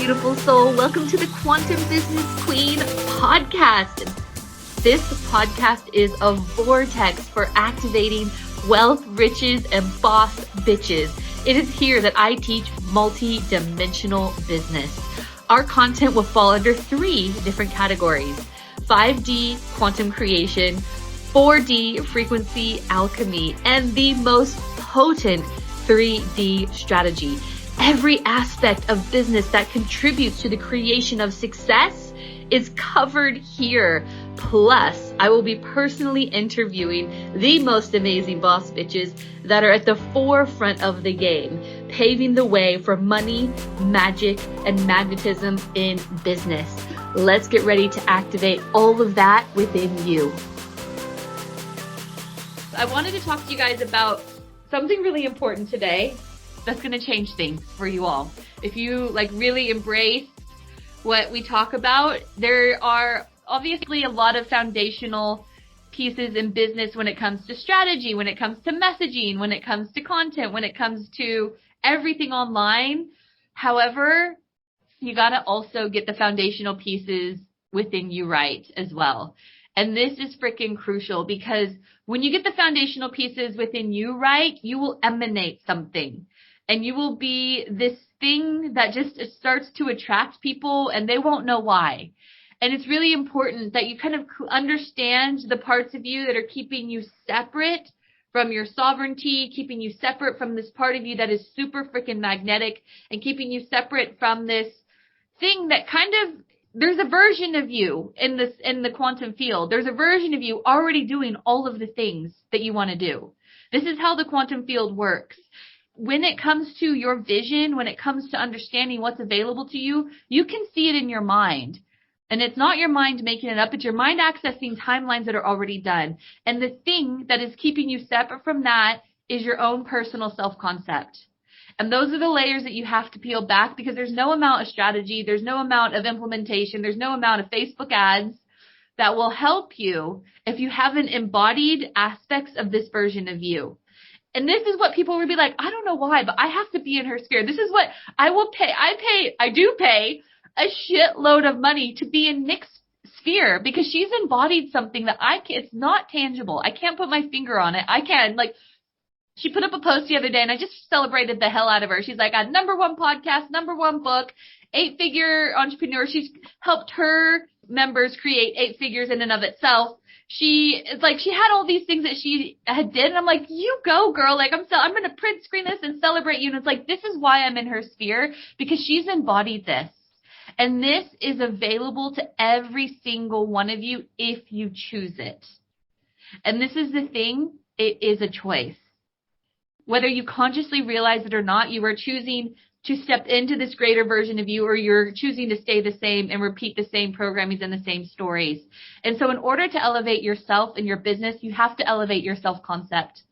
beautiful soul. Welcome to the Quantum Business Queen podcast. This podcast is a vortex for activating wealth, riches, and boss bitches. It is here that I teach multi-dimensional business. Our content will fall under 3 different categories: 5D quantum creation, 4D frequency alchemy, and the most potent 3D strategy. Every aspect of business that contributes to the creation of success is covered here. Plus, I will be personally interviewing the most amazing boss bitches that are at the forefront of the game, paving the way for money, magic, and magnetism in business. Let's get ready to activate all of that within you. I wanted to talk to you guys about something really important today that's going to change things for you all. If you really embrace what we talk about, there are obviously a lot of foundational pieces in business when it comes to strategy, when it comes to messaging, when it comes to content, when it comes to everything online. However, you got to also get the foundational pieces within you right as well. And this is freaking crucial, because when you get the foundational pieces within you right, you will emanate something. And you will be this thing that just starts to attract people, and they won't know why. And it's really important that you kind of understand the parts of you that are keeping you separate from your sovereignty, keeping you separate from this part of you that is super freaking magnetic, and keeping you separate from this thing that kind of, there's a version of you in the quantum field. There's a version of you already doing all of the things that you want to do. This is how the quantum field works. When it comes to your vision, when it comes to understanding what's available to you, you can see it in your mind. And it's not your mind making it up. It's your mind accessing timelines that are already done. And the thing that is keeping you separate from that is your own personal self-concept. And those are the layers that you have to peel back, because there's no amount of strategy, there's no amount of implementation, there's no amount of Facebook ads that will help you if you haven't embodied aspects of this version of you. And this is what people will be like, I don't know why, but I have to be in her sphere. This is what I will pay. I do pay a shitload of money to be in Nick's sphere, because she's embodied something that it's not tangible. I can't put my finger on it. I can, she put up a post the other day and I just celebrated the hell out of her. She's like, a #1 podcast, #1 book, 8-figure entrepreneur. She's helped her members create 8 figures in and of itself. She had all these things that she had did. And I'm like, you go, girl. I'm going to print screen this and celebrate you. And it's this is why I'm in her sphere, because she's embodied this. And this is available to every single one of you if you choose it. And this is the thing. It is a choice. Whether you consciously realize it or not, you are choosing to step into this greater version of you, or you're choosing to stay the same and repeat the same programming and the same stories. And so in order to elevate yourself and your business, you have to elevate your self-concept.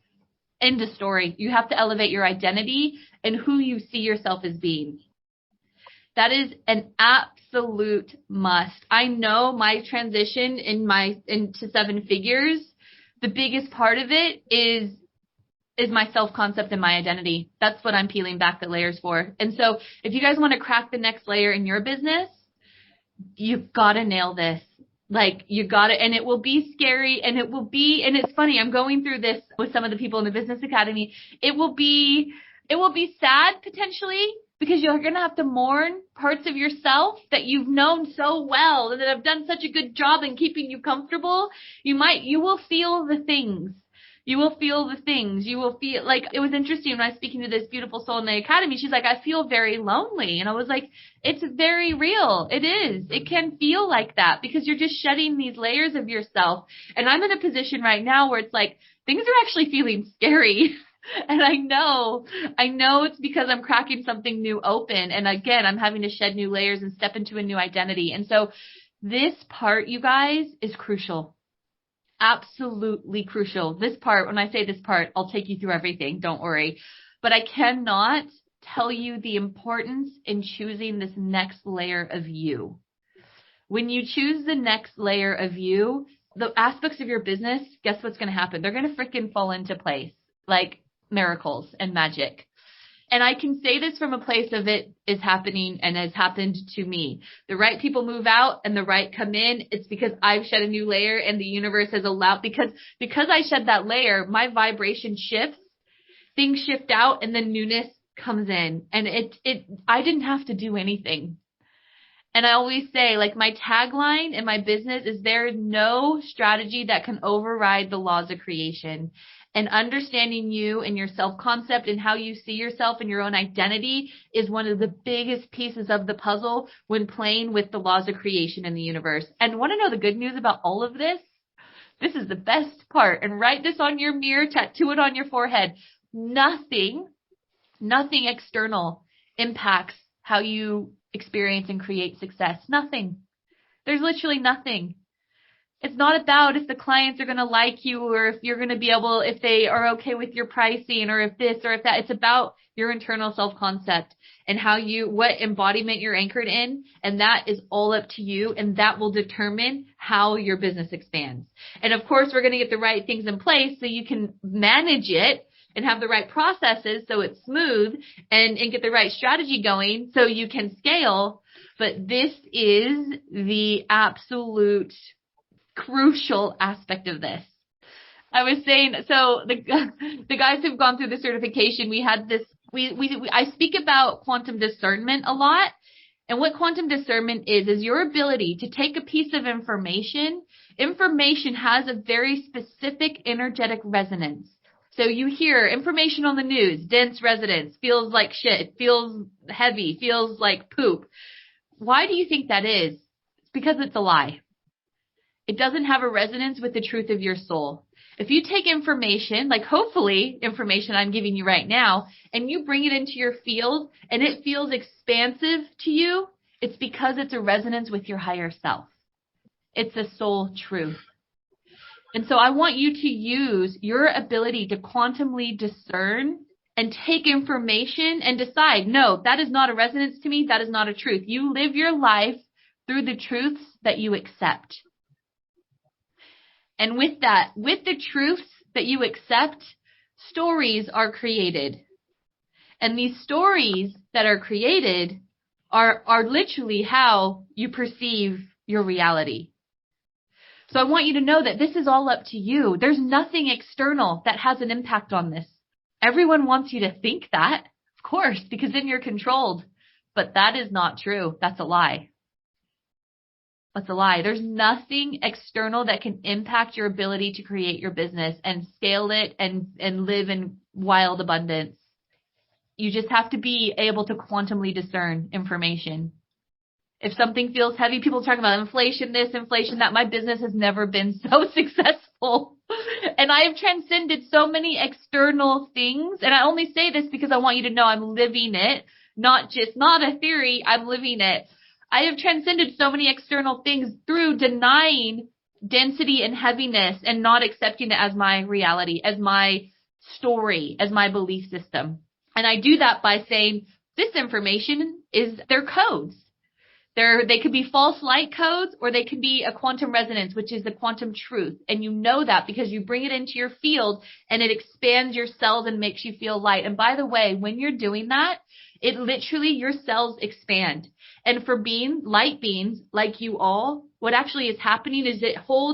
End of story. You have to elevate your identity and who you see yourself as being. That is an absolute must. I know my transition into 7 figures, the biggest part of it is my self-concept and my identity. That's what I'm peeling back the layers for. And so if you guys want to crack the next layer in your business, you've got to nail this. You got it. And it will be scary, and and it's funny. I'm going through this with some of the people in the Business Academy. It will be sad potentially, because you're going to have to mourn parts of yourself that you've known so well and that have done such a good job in keeping you comfortable. You will feel the things. You will feel the things. You will feel it was interesting when I was speaking to this beautiful soul in the academy. She's like, I feel very lonely. And I was like, it's very real. It is. It can feel like that, because you're just shedding these layers of yourself. And I'm in a position right now where it's things are actually feeling scary. And I know it's because I'm cracking something new open. And again, I'm having to shed new layers and step into a new identity. And so this part, you guys, is crucial. Absolutely crucial. This part, when I say this part, I'll take you through everything. Don't worry. But I cannot tell you the importance in choosing this next layer of you. When you choose the next layer of you, the aspects of your business, guess what's going to happen? They're going to freaking fall into place like miracles and magic. And I can say this from a place of it is happening and has happened to me. The right people move out and the right come in. It's because I've shed a new layer and the universe has allowed, because I shed that layer, my vibration shifts, things shift out, and the newness comes in. And I didn't have to do anything. And I always say, like, my tagline in my business is there is no strategy that can override the laws of creation. And understanding you and your self-concept and how you see yourself and your own identity is one of the biggest pieces of the puzzle when playing with the laws of creation in the universe. And want to know the good news about all of this? This is the best part. And write this on your mirror, tattoo it on your forehead. Nothing external impacts how you experience and create success. Nothing. There's literally nothing. It's not about if the clients are going to like you or if you're going to be able, if they are okay with your pricing or if this or if that. It's about your internal self-concept and what embodiment you're anchored in. And that is all up to you. And that will determine how your business expands. And of course, we're going to get the right things in place so you can manage it and have the right processes so it's smooth and get the right strategy going so you can scale. But this is the absolute crucial aspect of this. I was saying, so the guys who've gone through the certification, we had this, I speak about quantum discernment a lot. And what quantum discernment is your ability to take a piece of information. Information has a very specific energetic resonance. So you hear information on the news, dense resonance, feels like shit, feels heavy, feels like poop. Why do you think that is? It's because it's a lie. It doesn't have a resonance with the truth of your soul. If you take information, like hopefully information I'm giving you right now, and you bring it into your field and it feels expansive to you, it's because it's a resonance with your higher self. It's a soul truth. And so I want you to use your ability to quantumly discern and take information and decide, no, that is not a resonance to me. That is not a truth. You live your life through the truths that you accept. And with that, with the truths that you accept, stories are created. And these stories that are created are literally how you perceive your reality. So I want you to know that this is all up to you. There's nothing external that has an impact on this. Everyone wants you to think that, of course, because then you're controlled. But that is not true. That's a lie. That's a lie. There's nothing external that can impact your ability to create your business and scale it and live in wild abundance. You just have to be able to quantumly discern information. If something feels heavy, people talking about inflation this, inflation that. My business has never been so successful. And I have transcended so many external things. And I only say this because I want you to know I'm living it, not a theory. I'm living it. I have transcended so many external things through denying density and heaviness and not accepting it as my reality, as my story, as my belief system. And I do that by saying this information they're codes. They could be false light codes or they could be a quantum resonance, which is the quantum truth. And you know that because you bring it into your field and it expands your cells and makes you feel light. And by the way, when you're doing that, it literally, your cells expand. And for light beings like you all, what actually is happening is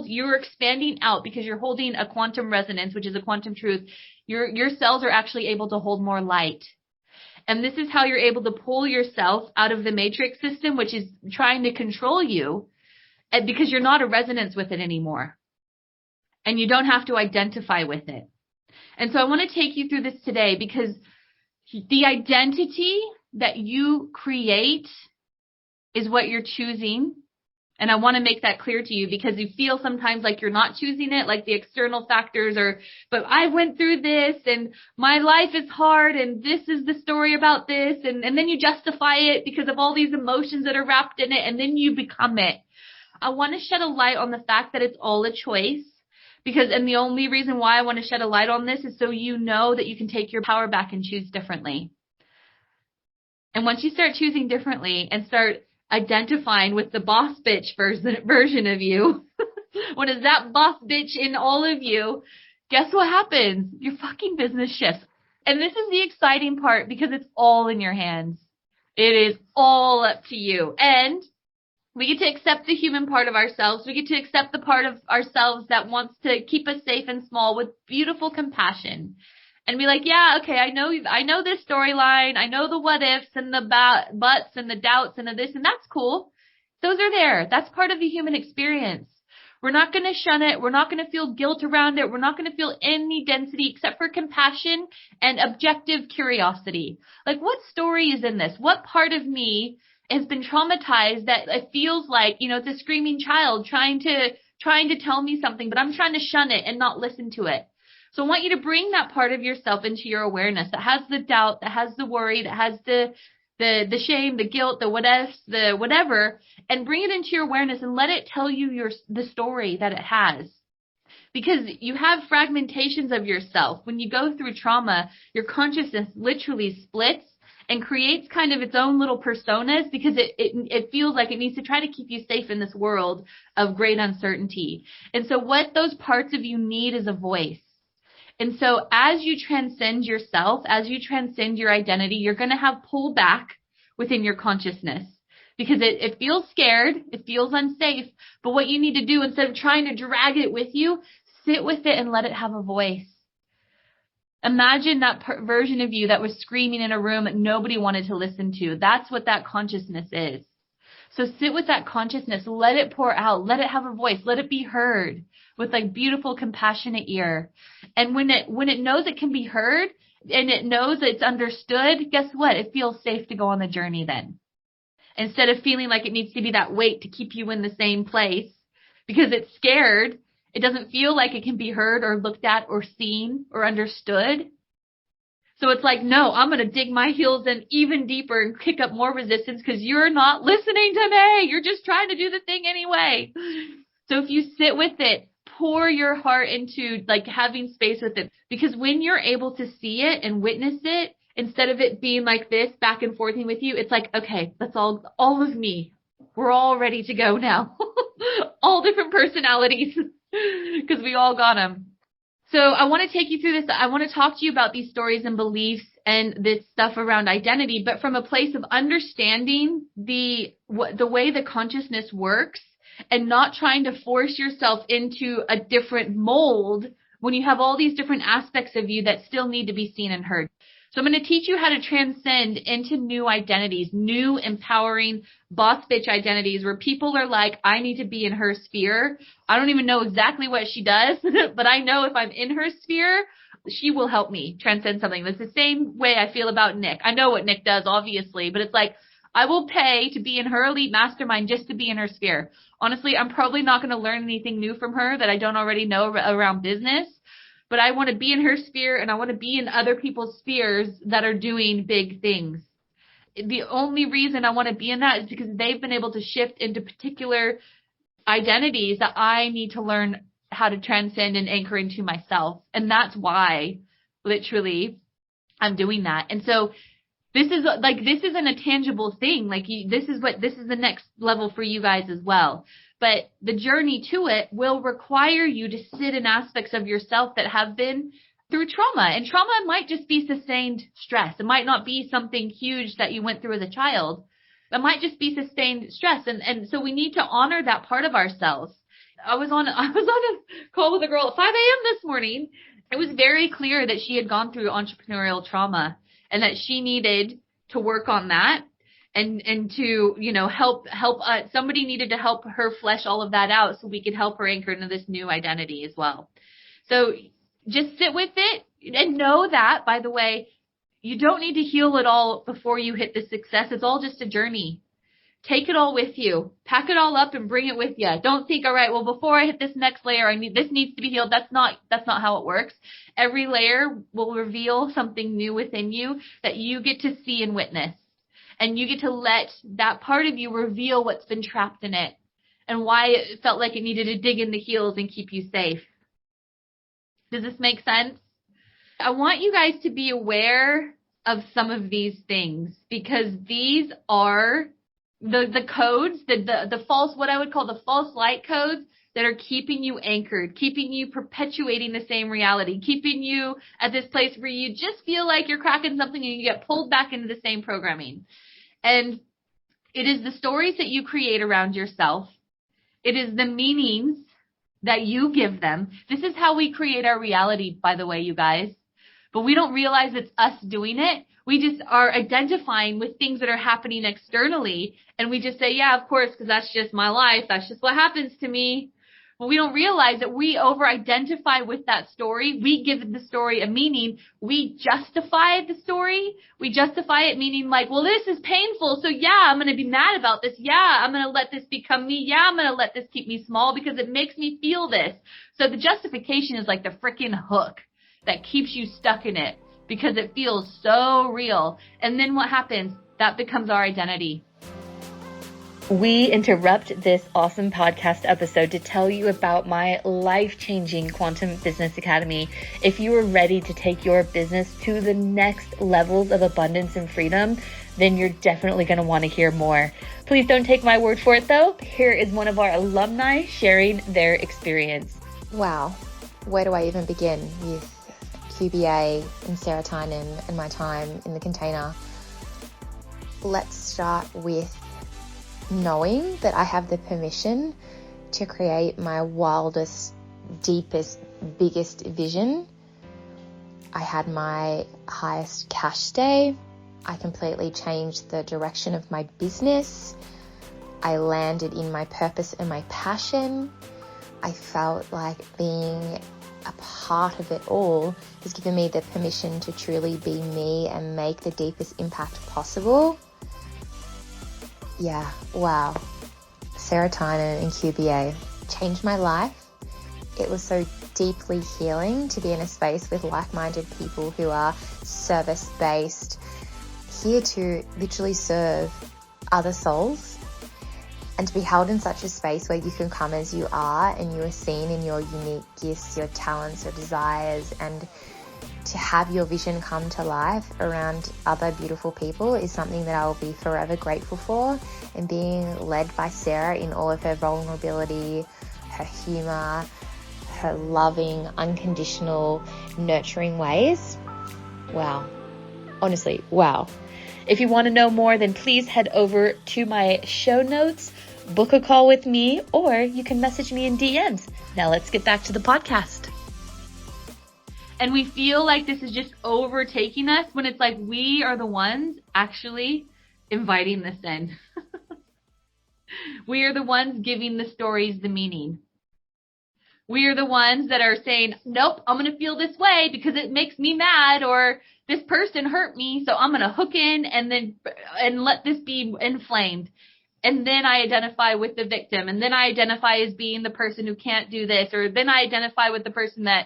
you're expanding out because you're holding a quantum resonance, which is a quantum truth. Your cells are actually able to hold more light. And this is how you're able to pull yourself out of the matrix system, which is trying to control you, because you're not a resonance with it anymore. And you don't have to identify with it. And so I want to take you through this today because the identity that you create is what you're choosing. And I want to make that clear to you because you feel sometimes like you're not choosing it, like the external factors but I went through this and my life is hard and this is the story about this. And then you justify it because of all these emotions that are wrapped in it and then you become it. I want to shed a light on the fact that it's all a choice and the only reason why I want to shed a light on this is so you know that you can take your power back and choose differently. And once you start choosing differently and start identifying with the boss bitch version of you, what is that boss bitch in all of you? Guess what happens? Your fucking business shifts. And this is the exciting part because it's all in your hands. It is all up to you. And we get to accept the human part of ourselves. We get to accept the part of ourselves that wants to keep us safe and small with beautiful compassion. And be like, yeah, okay, I know this storyline. I know the what ifs and the buts and the doubts and the this, and that's cool. Those are there. That's part of the human experience. We're not going to shun it. We're not going to feel guilt around it. We're not going to feel any density except for compassion and objective curiosity. Like, what story is in this? What part of me has been traumatized that it feels like, it's a screaming child trying to tell me something, but I'm trying to shun it and not listen to it. So I want you to bring that part of yourself into your awareness that has the doubt, that has the worry, that has the shame, the guilt, the what ifs, the whatever, and bring it into your awareness and let it tell you the story that it has. Because you have fragmentations of yourself. When you go through trauma, your consciousness literally splits and creates kind of its own little personas because it feels like it needs to try to keep you safe in this world of great uncertainty. And so what those parts of you need is a voice. And so as you transcend yourself, as you transcend your identity, you're going to have pullback within your consciousness because it feels scared, it feels unsafe. But what you need to do, instead of trying to drag it with you, sit with it and let it have a voice. Imagine that version of you that was screaming in a room that nobody wanted to listen to. That's what that consciousness is. So sit with that consciousness, let it pour out, let it have a voice, let it be heard with like beautiful, compassionate ear. And when it knows it can be heard and it knows it's understood, guess what? It feels safe to go on the journey then. Instead of feeling like it needs to be that weight to keep you in the same place because it's scared, it doesn't feel like it can be heard or looked at or seen or understood. So it's like, no, I'm going to dig my heels in even deeper and kick up more resistance because you're not listening to me. You're just trying to do the thing anyway. So if you sit with it, pour your heart into like having space with it, because when you're able to see it and witness it, instead of it being like this back and forthing with you, it's like, okay, that's all of me. We're all ready to go now. All different personalities because we all got them. So I want to take you through this. I want to talk to you about these stories and beliefs and this stuff around identity, but from a place of understanding the way the consciousness works and not trying to force yourself into a different mold when you have all these different aspects of you that still need to be seen and heard. So I'm going to teach you how to transcend into new identities, new empowering boss bitch identities where people are like, I need to be in her sphere. I don't even know exactly what she does, but I know if I'm in her sphere, she will help me transcend something. That's the same way I feel about Nick. I know what Nick does, obviously, but it's like, I will pay to be in her elite mastermind just to be in her sphere. Honestly, I'm probably not going to learn anything new from her that I don't already know around business. But I want to be in her sphere and I want to be in other people's spheres that are doing big things. The only reason I want to be in that is because they've been able to shift into particular identities that I need to learn how to transcend and anchor into myself. And that's why, literally, I'm doing that. And so this is an a tangible thing. This is the next level for you guys as well. But the journey to it will require you to sit in aspects of yourself that have been through trauma. And trauma might just be sustained stress. It might not be something huge that you went through as a child. It might just be sustained stress. And so we need to honor that part of ourselves. I was on a call with a girl at 5 a.m. this morning. It was very clear that she had gone through entrepreneurial trauma and that she needed to work on that. And to, help, somebody needed to help her flesh all of that out so we could help her anchor into this new identity as well. So just sit with it and know that, by the way, you don't need to heal it all before you hit the success. It's all just a journey. Take it all with you. Pack it all up and bring it with you. Don't think, all right, well, before I hit this next layer, this needs to be healed. That's not how it works. Every layer will reveal something new within you that you get to see and witness. And you get to let that part of you reveal what's been trapped in it and why it felt like it needed to dig in the heels and keep you safe. Does this make sense? I want you guys to be aware of some of these things because these are the codes, the false, what I would call the false light codes that are keeping you anchored, keeping you perpetuating the same reality, keeping you at this place where you just feel like you're cracking something and you get pulled back into the same programming. And it is the stories that you create around yourself. It is the meanings that you give them. This is how we create our reality, by the way, you guys. But we don't realize it's us doing it. We just are identifying with things that are happening externally. And we just say, yeah, of course, because that's just my life. That's just what happens to me. But we don't realize that we over-identify with that story. We give the story a meaning. We justify the story. We justify it meaning like, well, this is painful. So yeah, I'm going to be mad about this. Yeah, I'm going to let this become me. Yeah, I'm going to let this keep me small because it makes me feel this. So the justification is like the freaking hook that keeps you stuck in it because it feels so real. And then what happens? That becomes our identity. We interrupt this awesome podcast episode to tell you about my life-changing Quantum Business Academy. If you are ready to take your business to the next levels of abundance and freedom, then you're definitely going to want to hear more. Please don't take my word for it though. Here is one of our alumni sharing their experience. Wow. Where do I even begin with QBA and serotonin and my time in the container? Let's start with knowing that I have the permission to create my wildest, deepest, biggest vision. I had my highest cash day. I completely changed the direction of my business. I landed in my purpose and my passion. I felt like being a part of it all has given me the permission to truly be me and make the deepest impact possible. Yeah, wow. Serotonin and QBA changed my life. It was so deeply healing to be in a space with like-minded people who are service-based, here to literally serve other souls, and to be held in such a space where you can come as you are and you are seen in your unique gifts, your talents, your desires, and to have your vision come to life around other beautiful people is something that I will be forever grateful for. And being led by Sarah in all of her vulnerability, her humor, her loving, unconditional, nurturing ways. Wow. Honestly, wow. If you want to know more, then please head over to my show notes, book a call with me, or you can message me in DMs. Now let's get back to the podcast. And we feel like this is just overtaking us when it's like we are the ones actually inviting this in. We are the ones giving the stories the meaning. We are the ones that are saying, nope, I'm going to feel this way because it makes me mad, or this person hurt me, so I'm going to hook in and let this be inflamed. And then I identify with the victim, and then I identify as being the person who can't do this, or then I identify with the person that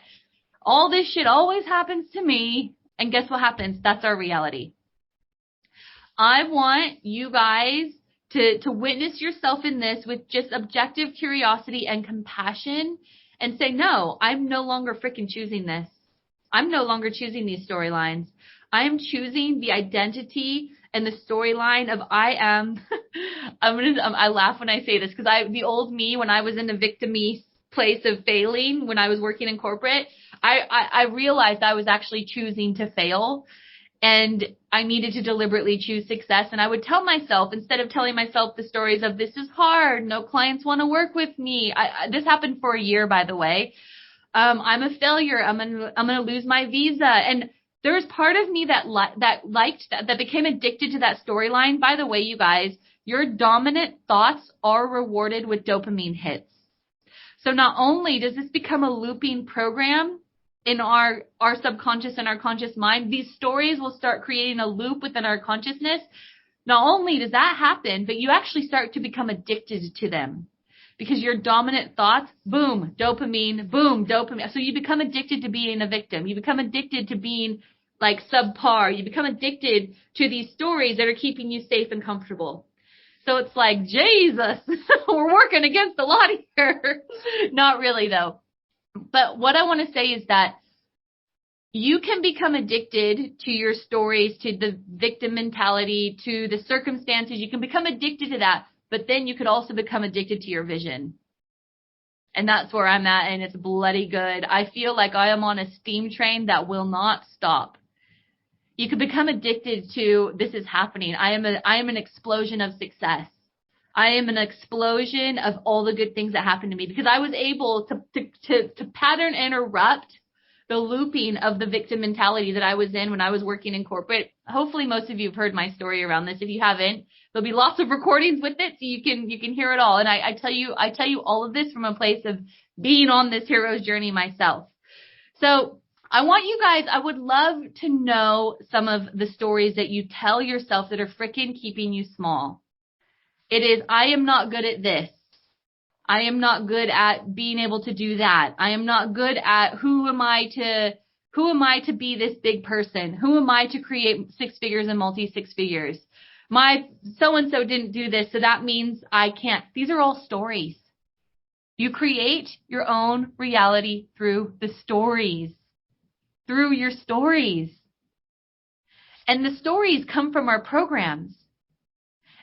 all this shit always happens to me. And guess what happens? That's our reality. I want you guys to witness yourself in this with just objective curiosity and compassion and say, no, I'm no longer freaking choosing this. I'm no longer choosing these storylines. I am choosing the identity and the storyline of I am. I laugh when I say this because the old me, when I was in the victim-y place of failing, when I was working in corporate, I realized I was actually choosing to fail, and I needed to deliberately choose success. And I would tell myself, instead of telling myself the stories of this is hard, no clients want to work with me. This happened for a year, by the way. I'm a failure. I'm gonna lose my visa. And there's part of me that became addicted to that storyline. By the way, you guys, your dominant thoughts are rewarded with dopamine hits. So not only does this become a looping program in our subconscious and our conscious mind, these stories will start creating a loop within our consciousness. Not only does that happen, but you actually start to become addicted to them because your dominant thoughts, boom, dopamine, boom, dopamine. So you become addicted to being a victim. You become addicted to being like subpar. You become addicted to these stories that are keeping you safe and comfortable. So it's like, Jesus, we're working against a lot here. Not really, though. But what I want to say is that you can become addicted to your stories, to the victim mentality, to the circumstances. You can become addicted to that. But then you could also become addicted to your vision. And that's where I'm at, and it's bloody good. I feel like I am on a steam train that will not stop. You could become addicted to this is happening. I am an explosion of success. I am an explosion of all the good things that happened to me because I was able to pattern interrupt the looping of the victim mentality that I was in when I was working in corporate. Hopefully most of you have heard my story around this. If you haven't, there'll be lots of recordings with it so you can hear it all. And I tell you all of this from a place of being on this hero's journey myself. So I want you guys, I would love to know some of the stories that you tell yourself that are freaking keeping you small. It is, I am not good at this. I am not good at being able to do that. I am not good at who am I to be this big person? Who am I to create six figures and multi six figures? My so-and-so didn't do this, so that means I can't. These are all stories. You create your own reality through the stories, through your stories. And the stories come from our programs.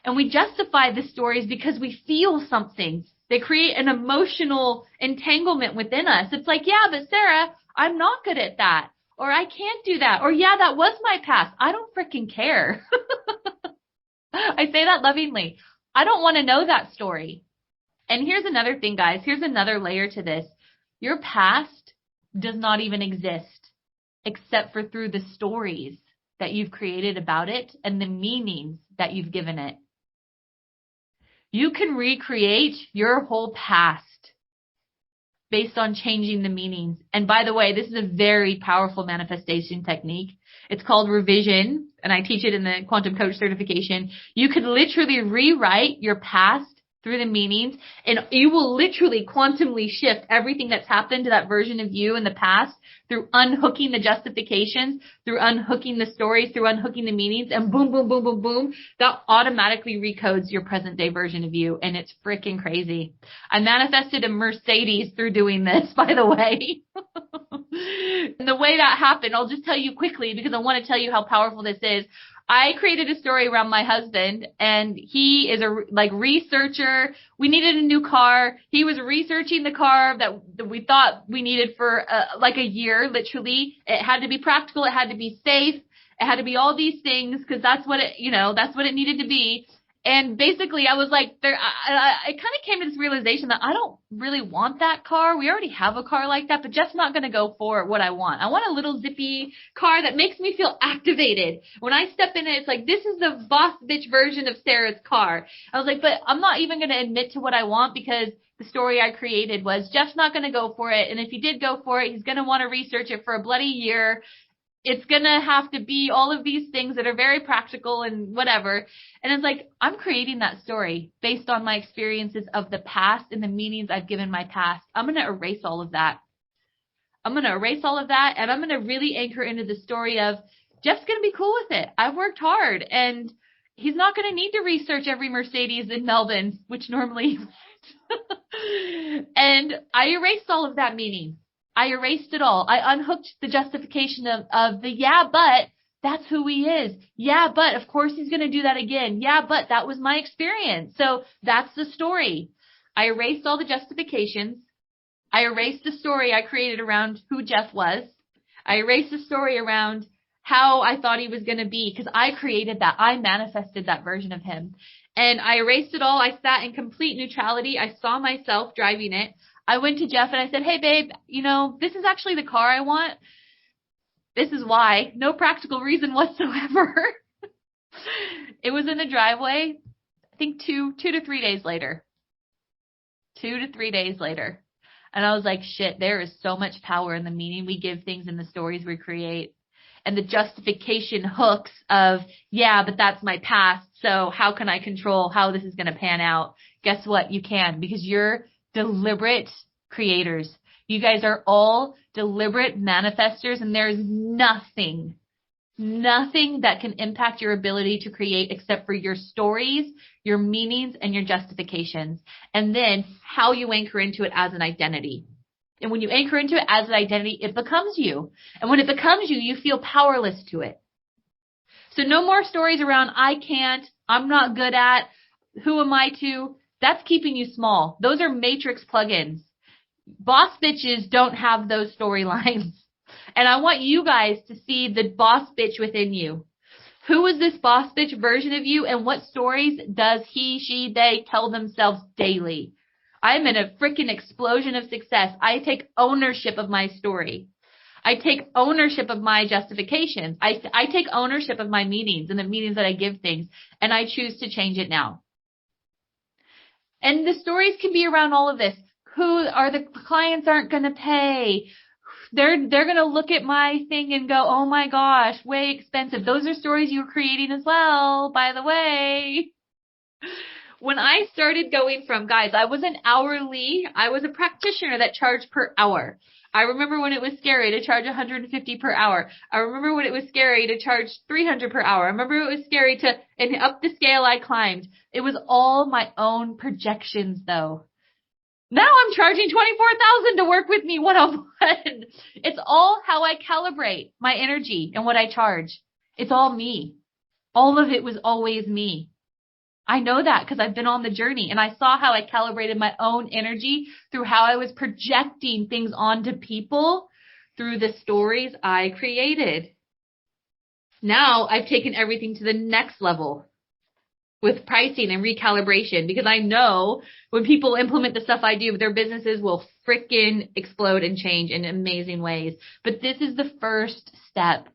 And we justify the stories because we feel something. They create an emotional entanglement within us. It's like, yeah, but Sarah, I'm not good at that. Or I can't do that. Or yeah, that was my past. I don't freaking care. I say that lovingly. I don't want to know that story. And here's another thing, guys. Here's another layer to this. Your past does not even exist except for through the stories that you've created about it and the meanings that you've given it. You can recreate your whole past based on changing the meanings. And by the way, this is a very powerful manifestation technique. It's called revision, and I teach it in the Quantum Coach certification. You could literally rewrite your past through the meanings, and you will literally quantumly shift everything that's happened to that version of you in the past through unhooking the justifications, through unhooking the stories, through unhooking the meanings, and boom, boom, boom, boom, boom, that automatically recodes your present day version of you, and it's freaking crazy. I manifested a Mercedes through doing this, by the way. And the way that happened, I'll just tell you quickly because I want to tell you how powerful this is. I created a story around my husband, and he is a researcher. We needed a new car. He was researching the car that we thought we needed for a year, literally. It had to be practical. It had to be safe. It had to be all these things because that's what it needed to be. And basically I was like, I kind of came to this realization that I don't really want that car. We already have a car like that, but Jeff's not going to go for what I want. I want a little zippy car that makes me feel activated. When I step in it, it's like, this is the boss bitch version of Sarah's car. I was like, but I'm not even going to admit to what I want because the story I created was Jeff's not going to go for it. And if he did go for it, he's going to want to research it for a bloody year. It's going to have to be all of these things that are very practical and whatever. And it's like, I'm creating that story based on my experiences of the past and the meanings I've given my past. I'm going to erase all of that. And I'm going to really anchor into the story of Jeff's going to be cool with it. I've worked hard and he's not going to need to research every Mercedes in Melbourne, which normally and I erased all of that meaning. I erased it all. I unhooked the justification of the, yeah, but that's who he is. Yeah, but of course he's going to do that again. Yeah, but that was my experience. So that's the story. I erased all the justifications. I erased the story I created around who Jeff was. I erased the story around how I thought he was going to be because I created that. I manifested that version of him. And I erased it all. I sat in complete neutrality. I saw myself driving it. I went to Jeff and I said, hey, babe, this is actually the car I want. This is why. No practical reason whatsoever. It was in the driveway, I think 2 to 3 days later. 2 to 3 days later. And I was like, shit, there is so much power in the meaning we give things and the stories we create. And the justification hooks of, yeah, but that's my past. So how can I control how this is going to pan out? Guess what? You can, because you're deliberate creators. You guys are all deliberate manifestors, and there's nothing that can impact your ability to create except for your stories, your meanings, and your justifications. And then how you anchor into it as an identity. And when you anchor into it as an identity, it becomes you. And when it becomes you, you feel powerless to it. So no more stories around, I can't, I'm not good at, who am I to? That's keeping you small. Those are matrix plugins. Boss bitches don't have those storylines. And I want you guys to see the boss bitch within you. Who is this boss bitch version of you, and what stories does he, she, they tell themselves daily? I'm in a freaking explosion of success. I take ownership of my story. I take ownership of my justifications. I take ownership of my meanings and the meanings that I give things, and I choose to change it now. And the stories can be around all of this. Who are the clients aren't going to pay? They're going to look at my thing and go, oh my gosh, way expensive. Those are stories you were creating as well, by the way. When I started going from, guys, I was a practitioner that charged per hour. I remember when it was scary to charge $150 per hour. I remember when it was scary to charge $300 per hour. I remember it was scary and up the scale I climbed. It was all my own projections though. Now I'm charging $24,000 to work with me one-on-one. It's all how I calibrate my energy and what I charge. It's all me. All of it was always me. I know that because I've been on the journey, and I saw how I calibrated my own energy through how I was projecting things onto people through the stories I created. Now I've taken everything to the next level with pricing and recalibration, because I know when people implement the stuff I do, their businesses will freaking explode and change in amazing ways. But this is the first step.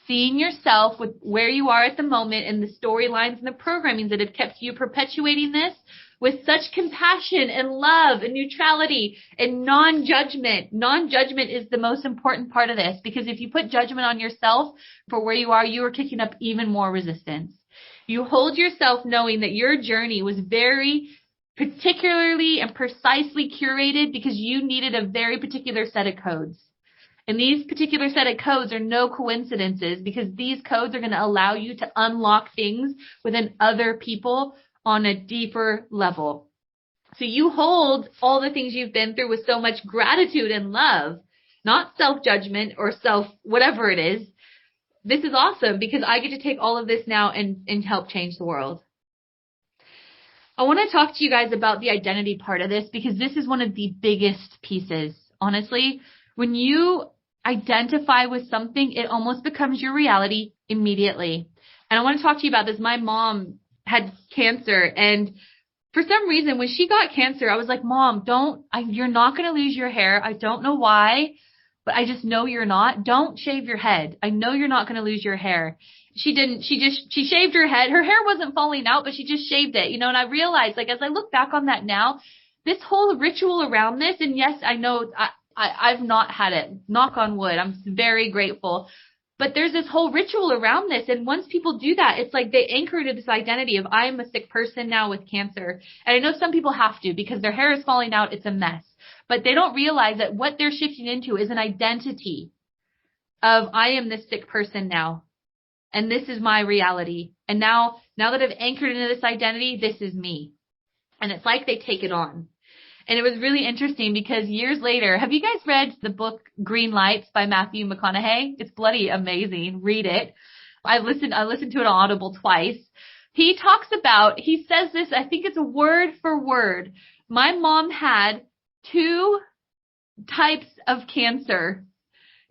Seeing yourself with where you are at the moment and the storylines and the programmings that have kept you perpetuating this with such compassion and love and neutrality and non-judgment. Non-judgment is the most important part of this, because if you put judgment on yourself for where you are kicking up even more resistance. You hold yourself knowing that your journey was very particularly and precisely curated because you needed a very particular set of codes. And these particular set of codes are no coincidences, because these codes are going to allow you to unlock things within other people on a deeper level. So you hold all the things you've been through with so much gratitude and love, not self-judgment or whatever it is. This is awesome because I get to take all of this now and help change the world. I want to talk to you guys about the identity part of this, because this is one of the biggest pieces. Honestly, when you identify with something, it almost becomes your reality immediately. And I want to talk to you about this. My mom had cancer, and for some reason, when she got cancer, I was like, Mom, you're not going to lose your hair. I don't know why, but I just know you're not. Don't shave your head. I know you're not going to lose your hair. She didn't. She shaved her head. Her hair wasn't falling out, but she just shaved it, and I realized, as I look back on that now, this whole ritual around this, and yes, I know I've not had it, knock on wood. I'm very grateful. But there's this whole ritual around this. And once people do that, it's like they anchor to this identity of I am a sick person now with cancer. And I know some people have to because their hair is falling out. It's a mess. But they don't realize that what they're shifting into is an identity of I am this sick person now. And this is my reality. And now that I've anchored into this identity, this is me. And it's like they take it on. And it was really interesting because years later, have you guys read the book Green Lights by Matthew McConaughey? It's bloody amazing. Read it. I listened to it on Audible twice. He says this, I think it's word for word. My mom had 2 types of cancer.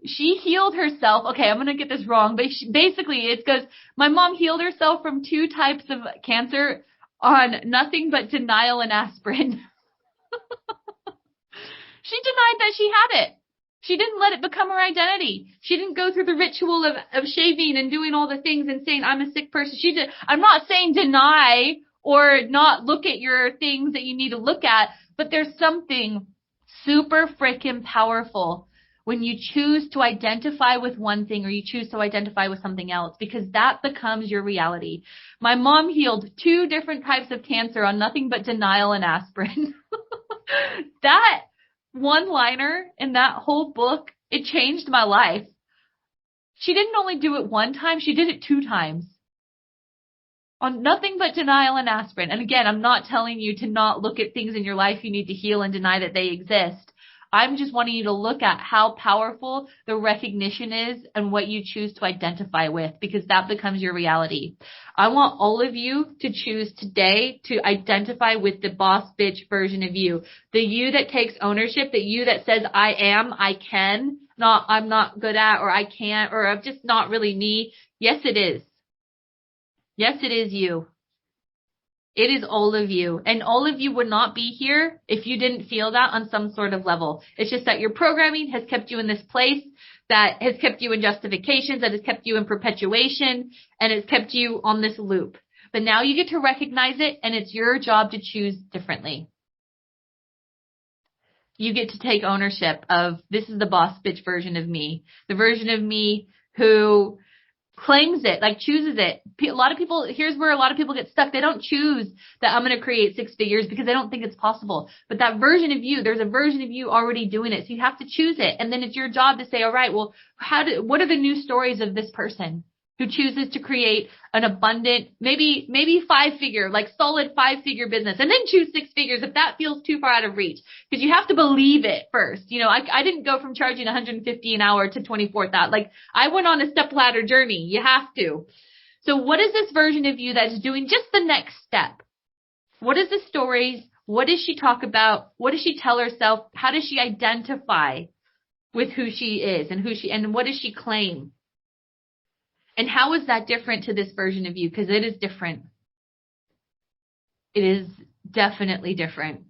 She healed herself. Okay, I'm going to get this wrong, but basically it goes, my mom healed herself from 2 types of cancer on nothing but denial and aspirin. She denied that she had it. She didn't let it become her identity. She didn't go through the ritual of shaving and doing all the things and saying, I'm a sick person. I'm not saying deny or not look at your things that you need to look at, but there's something super freaking powerful when you choose to identify with one thing or you choose to identify with something else, because that becomes your reality. My mom healed 2 different types of cancer on nothing but denial and aspirin. That one-liner in that whole book, it changed my life. She didn't only do it 1 time, she did it 2 times. On nothing but denial and aspirin. And again, I'm not telling you to not look at things in your life you need to heal and deny that they exist. I'm just wanting you to look at how powerful the recognition is and what you choose to identify with, because that becomes your reality. I want all of you to choose today to identify with the boss bitch version of you, the you that takes ownership, the you that says, I am, I can, not I'm not good at, or I can't, or I'm just not really me. Yes, it is. Yes, it is you. It is all of you. And all of you would not be here if you didn't feel that on some sort of level. It's just that your programming has kept you in this place, that has kept you in justifications, that has kept you in perpetuation, and it's kept you on this loop. But now you get to recognize it, and it's your job to choose differently. You get to take ownership of, this is the boss bitch version of me, the version of me who claims it, like chooses it. A lot of people, here's where a lot of people get stuck. They don't choose that I'm going to create 6 figures because they don't think it's possible. But that version of you, there's a version of you already doing it. So you have to choose it. And then it's your job to say, all right, well, what are the new stories of this person who chooses to create an abundant, maybe 5-figure, like solid 5-figure business, and then choose 6 figures if that feels too far out of reach, because you have to believe it first. You know, I didn't go from charging $150 an hour to 24,000. Like, I went on a step ladder journey. You have to. So what is this version of you that's doing just the next step? What is the stories? What does she talk about? What does she tell herself? How does she identify with who she is and what does she claim? And how is that different to this version of you? Because it is different. It is definitely different.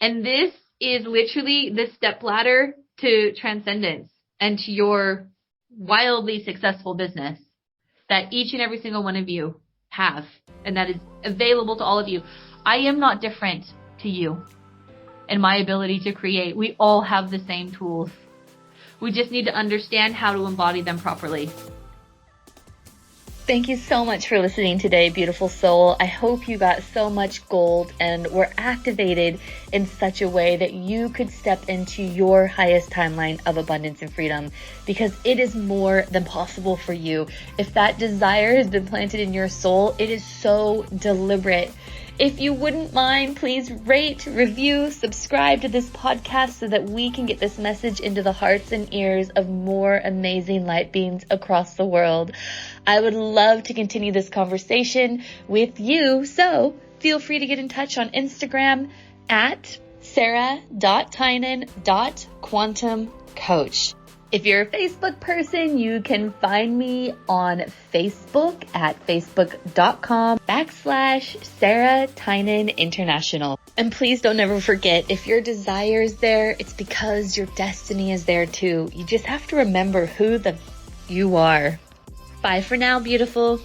And this is literally the step ladder to transcendence and to your wildly successful business that each and every single one of you have, and that is available to all of you. I am not different to you in my ability to create. We all have the same tools. We just need to understand how to embody them properly. Thank you so much for listening today, beautiful soul. I hope you got so much gold and were activated in such a way that you could step into your highest timeline of abundance and freedom, because it is more than possible for you. If that desire has been planted in your soul, it is so deliberate. If you wouldn't mind, please rate, review, subscribe to this podcast so that we can get this message into the hearts and ears of more amazing light beings across the world. I would love to continue this conversation with you, so feel free to get in touch on Instagram at sarah.tynan.quantumcoach. If you're a Facebook person, you can find me on Facebook at facebook.com/Sarah Tynan International. And please don't ever forget, if your desire is there, it's because your destiny is there too. You just have to remember who you are. Bye for now, beautiful.